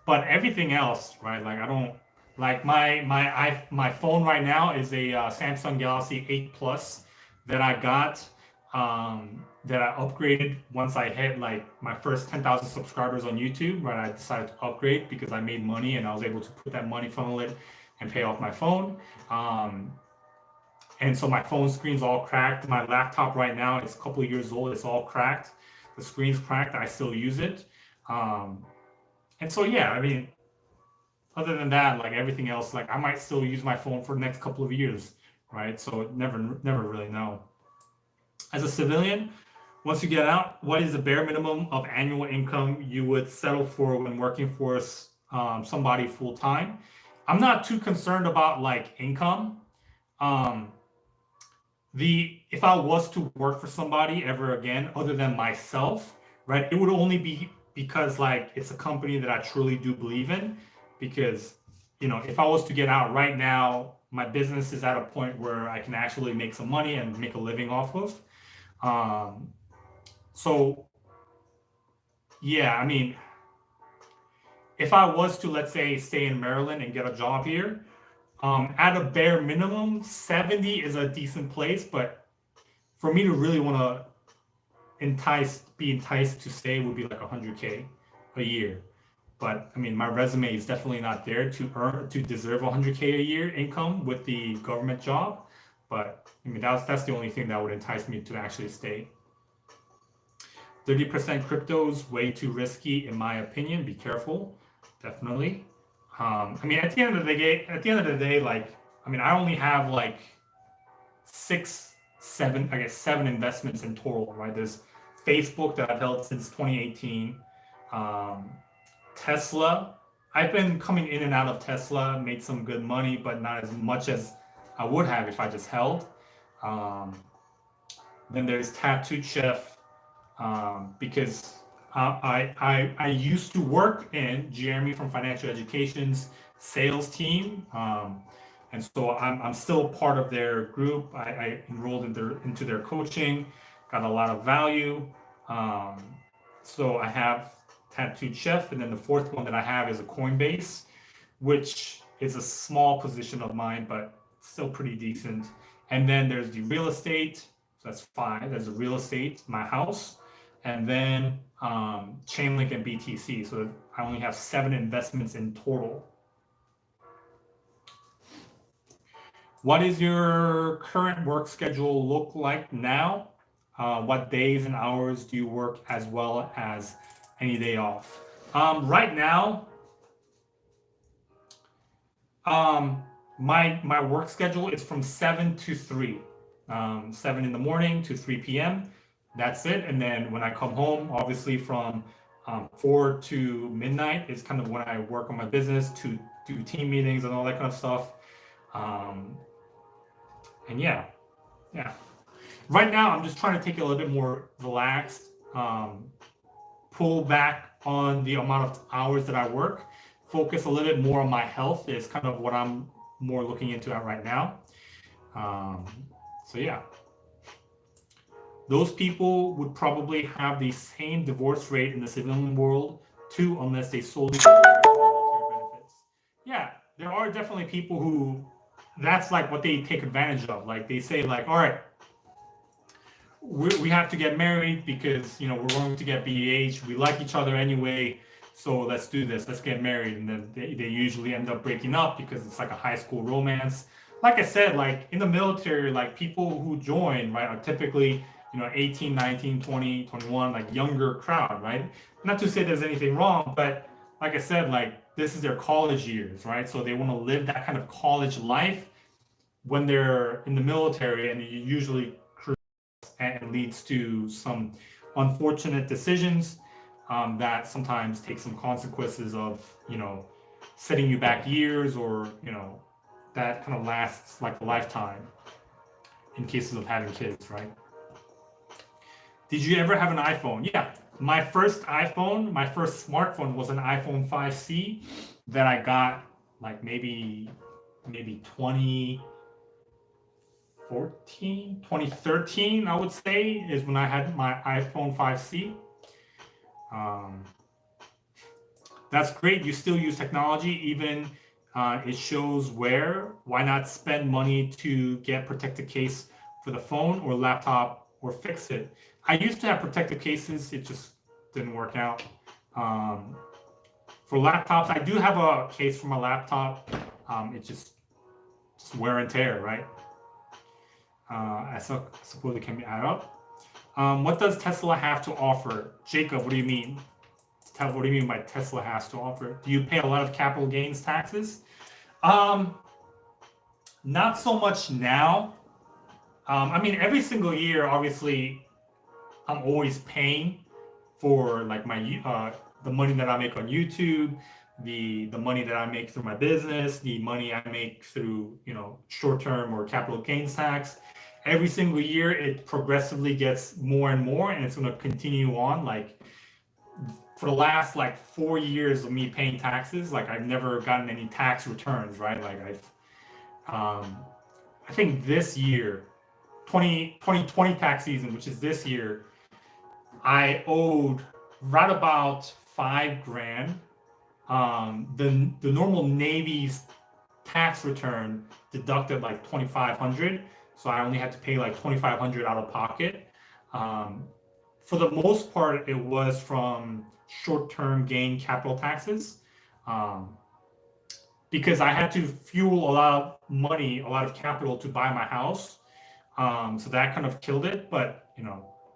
but everything else, right? Like I don't like my phone right now is a Samsung Galaxy 8 Plus that I got that I upgraded once I hit like my first 10,000 subscribers on YouTube. Right, I decided to upgrade because I made money and I was able to put that money, funnel it, and pay off my phone. And so my phone screen's all cracked. My laptop right now, it's a couple of years old. It's all cracked. The screen's cracked. I still use it. And so, yeah, I mean, other than that, like everything else, like I might still use my phone for the next couple of years, right? So never really know. As a civilian, once you get out, what is the bare minimum of annual income you would settle for when working for somebody full time? I'm not too concerned about like income. Um, if I was to work for somebody ever again, other than myself, right, it would only be because like it's a company that I truly do believe in. Because, if I was to get out right now, my business is at a point where I can actually make some money and make a living off of. So yeah, I mean, if I was to, let's say, stay in Maryland and get a job here, at a bare minimum, 70 is a decent place, but for me to really want to be enticed to stay would be like 100K a year. But I mean, my resume is definitely not there to deserve 100K a year income with the government job. But I mean, that's the only thing that would entice me to actually stay. 30% crypto is way too risky, in my opinion. Be careful, definitely. I mean, at the end of the day, like, I mean, I only have like seven investments in total, right? There's Facebook that I've held since 2018. Tesla, I've been coming in and out of Tesla, made some good money, but not as much as I would have if I just held. Then there's Tattooed Chef, because I used to work in Jeremy from Financial Education's sales team, and so I'm still part of their group. I enrolled into their coaching, got a lot of value. So I have Tattooed Chef, and then the fourth one that I have is a Coinbase, which is a small position of mine, but still pretty decent. And then there's the real estate, so that's 5. There's the real estate, my house, and then Chainlink and BTC. So I only have 7 investments in total. What is your current work schedule look like now? What days and hours do you work, as well as any day off? Right now, my work schedule is from 7 to 3. 7 in the morning to 3 p.m. That's it. And then when I come home, obviously from 4 to midnight is kind of when I work on my business, to do team meetings and all that kind of stuff. And yeah. Right now, I'm just trying to take it a little bit more relaxed, pull back on the amount of hours that I work, focus a little bit more on my health is kind of what I'm more looking into right now. So yeah. Those people would probably have the same divorce rate in the civilian world too, unless they solely welfare benefits. Yeah, there are definitely people who that's like what they take advantage of. Like they say, like, all right, we have to get married because we're going to get BEH. We like each other anyway, so let's do this. Let's get married, and then they usually end up breaking up because it's like a high school romance. Like I said, like in the military, like people who join, right, are typically 18, 19, 20, 21, like younger crowd, right? Not to say there's anything wrong, but like I said, like this is their college years, right? So they want to live that kind of college life when they're in the military, and it usually and leads to some unfortunate decisions that sometimes take some consequences of setting you back years, or that kind of lasts like a lifetime in cases of having kids, right? Did you ever have an iPhone? Yeah, my first smartphone was an iPhone 5C that I got like maybe 2013, I would say, is when I had my iPhone 5C. That's great. You still use technology, even it shows where. Why not spend money to get protective case for the phone or laptop or fix it? I used to have protective cases. It just didn't work out. Um, for laptops, I do have a case for my laptop. It just wear and tear, right? Suppose it can be added up. What does Tesla have to offer? Jacob, what do you mean? What do you mean by Tesla has to offer? Do you pay a lot of capital gains taxes? Not so much now. I mean, every single year, obviously, I'm always paying for like my the money that I make on YouTube, the money that I make through my business, the money I make through short-term or capital gains tax. Every single year, it progressively gets more and more, and it's going to continue on. Like for the last like 4 years of me paying taxes, like I've never gotten any tax returns, right? Like I think this year, 2020 tax season, which is this year, I owed right about $5,000. The normal Navy's tax return deducted like 2,500, so I only had to pay like 2,500 out of pocket. For the most part, it was from short-term gain capital taxes, because I had to fuel a lot of money, a lot of capital to buy my house. So that kind of killed it, but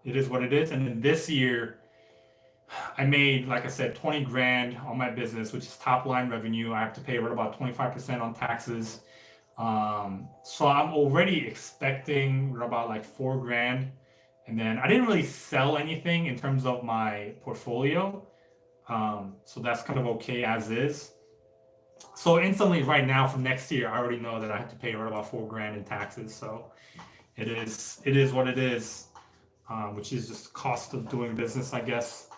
it is what it is. And then this year, I made, like I said, 20 grand on my business, which is top line revenue. I have to pay right about 25% on taxes. So I'm already expecting about like 4 grand. And then I didn't really sell anything in terms of my portfolio. So that's kind of okay as is. So instantly right now for next year, I already know that I have to pay right about 4 grand in taxes. So it is what it is, which is just cost of doing business, I guess.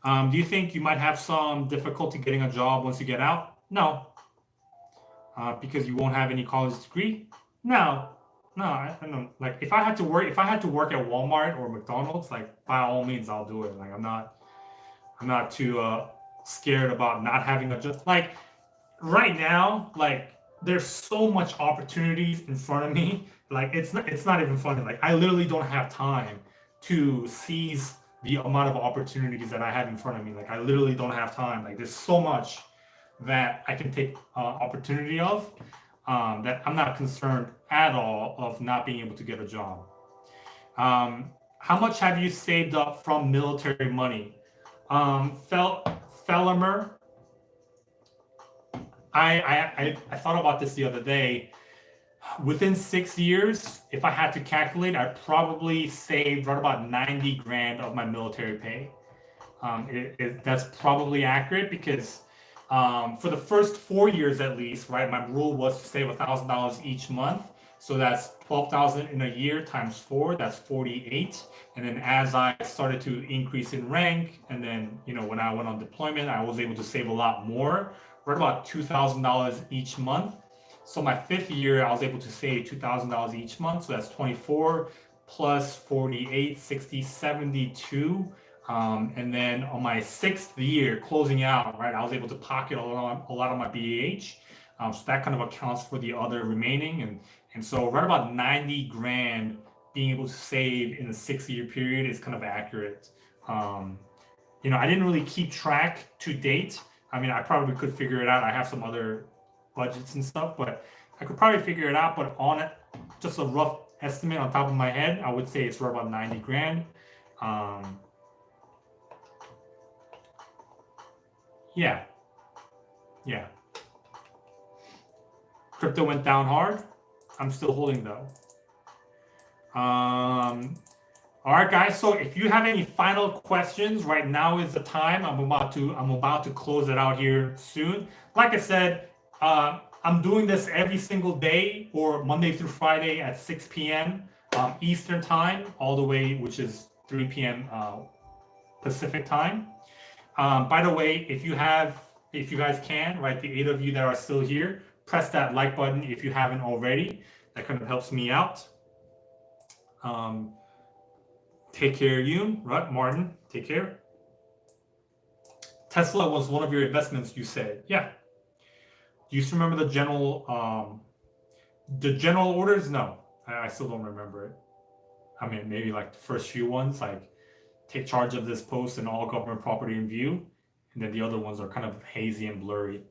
Do you think you might have some difficulty getting a job once you get out? No. Because you won't have any college degree? No. No, I don't. Like if I had to work at Walmart or McDonald's, like by all means I'll do it. Like I'm not too scared about not having a job. Like right now, like there's so much opportunities in front of me. Like it's not even funny. Like I literally don't have time to seize the amount of opportunities that I have in front of me. Like I literally don't have time. Like there's so much that I can take opportunity of, that I'm not concerned at all of not being able to get a job. How much have you saved up from military money? Felmer, I thought about this the other day. Within 6 years, if I had to calculate, I'd probably save right about 90 grand of my military pay. That's probably accurate because for the first 4 years at least, right, my rule was to save $1,000 each month. So that's 12,000 in a year times 4, that's 48. And then as I started to increase in rank, and then when I went on deployment, I was able to save a lot more, right about $2,000 each month. So my 5th year, I was able to save $2,000 each month. So that's 24 plus 48, 60, 72. And then on my 6th year, closing out, right, I was able to pocket a lot of my BAH. So that kind of accounts for the other remaining. And so right about 90 grand being able to save in a 6-year period is kind of accurate. I didn't really keep track to date. I mean, I probably could figure it out. I have some other budgets and stuff, but I could probably figure it out. But on it, just a rough estimate on top of my head, I would say it's right about 90 grand. Yeah. Crypto went down hard. I'm still holding though. All right, guys. So if you have any final questions, right now is the time. I'm about to close it out here soon. Like I said, I'm doing this every single day, or Monday through Friday at 6 p.m. Eastern time, all the way, which is 3 p.m. Pacific time. By the way, if you guys can, right, the 8 of you that are still here, press that like button if you haven't already. That kind of helps me out. Take care, Yoon. Right, Martin, take care. Tesla was one of your investments, you said. Yeah. Do you still remember the general orders? No, I still don't remember it. I mean, maybe like the first few ones, like take charge of this post and all government property in view, and then the other ones are kind of hazy and blurry.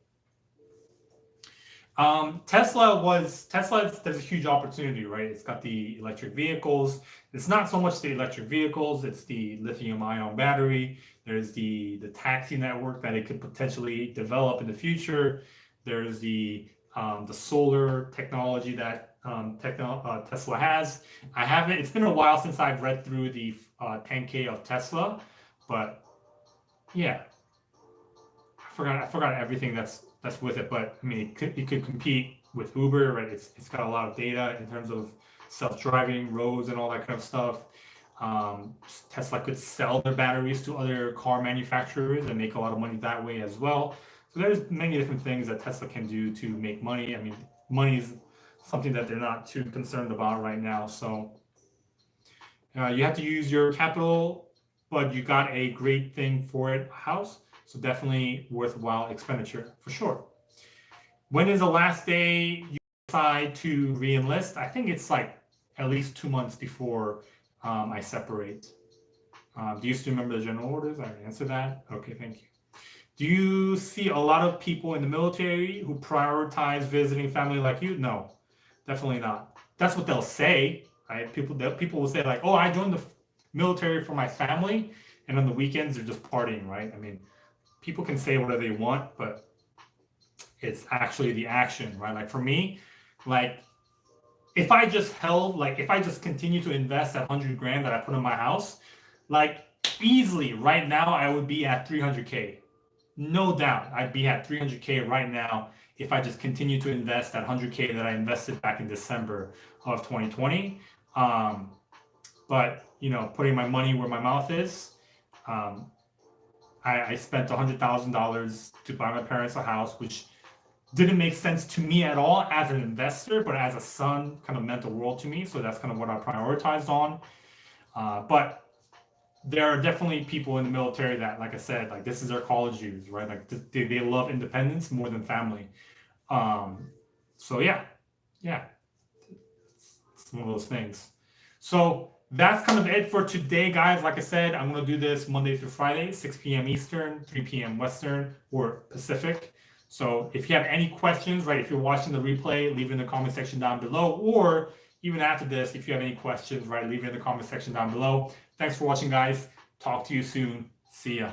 There's a huge opportunity, right? It's got the electric vehicles. It's not so much the electric vehicles, it's the lithium ion battery. There's the taxi network that it could potentially develop in the future. There's the solar technology that Tesla has. I haven't, it's been a while since I've read through the 10K of Tesla, but yeah, I forgot everything that's with it, but I mean, it could compete with Uber, right? It's got a lot of data in terms of self-driving roads and all that kind of stuff. Tesla could sell their batteries to other car manufacturers and make a lot of money that way as well. So there's many different things that Tesla can do to make money. I mean, money is something that they're not too concerned about right now. So you have to use your capital, but you got a great thing for it, a house. So definitely worthwhile expenditure for sure. When is the last day you decide to re-enlist? I think it's like at least 2 months before I separate. Do you still remember the general orders? I answered that. Okay, thank you. Do you see a lot of people in the military who prioritize visiting family like you? No, definitely not. That's what they'll say, right? People will say like, oh, I joined the military for my family, and on the weekends they're just partying, right? I mean, people can say whatever they want, but it's actually the action, right? Like for me, like if I just continue to invest that 100 grand that I put in my house, like easily right now I would be at 300K. No doubt I'd be at 300K right now if I just continue to invest that 100K that I invested back in December of 2020. But you know, putting my money where my mouth is, I spent $100,000 to buy my parents a house, which didn't make sense to me at all as an investor, but as a son, kind of meant the world to me. So that's kind of what I prioritized on. But there are definitely people in the military that, like I said, like this is their college years, right? Like they love independence more than family. So yeah, it's one of those things. So that's kind of it for today, guys. Like I said, I'm going to do this Monday through Friday, 6 p.m. Eastern, 3 p.m. Western or Pacific. So if you have any questions, right, if you're watching the replay, leave it in the comment section down below, or even after this, if you have any questions, right, leave it in the comment section down below. Thanks for watching, guys. Talk to you soon. See ya.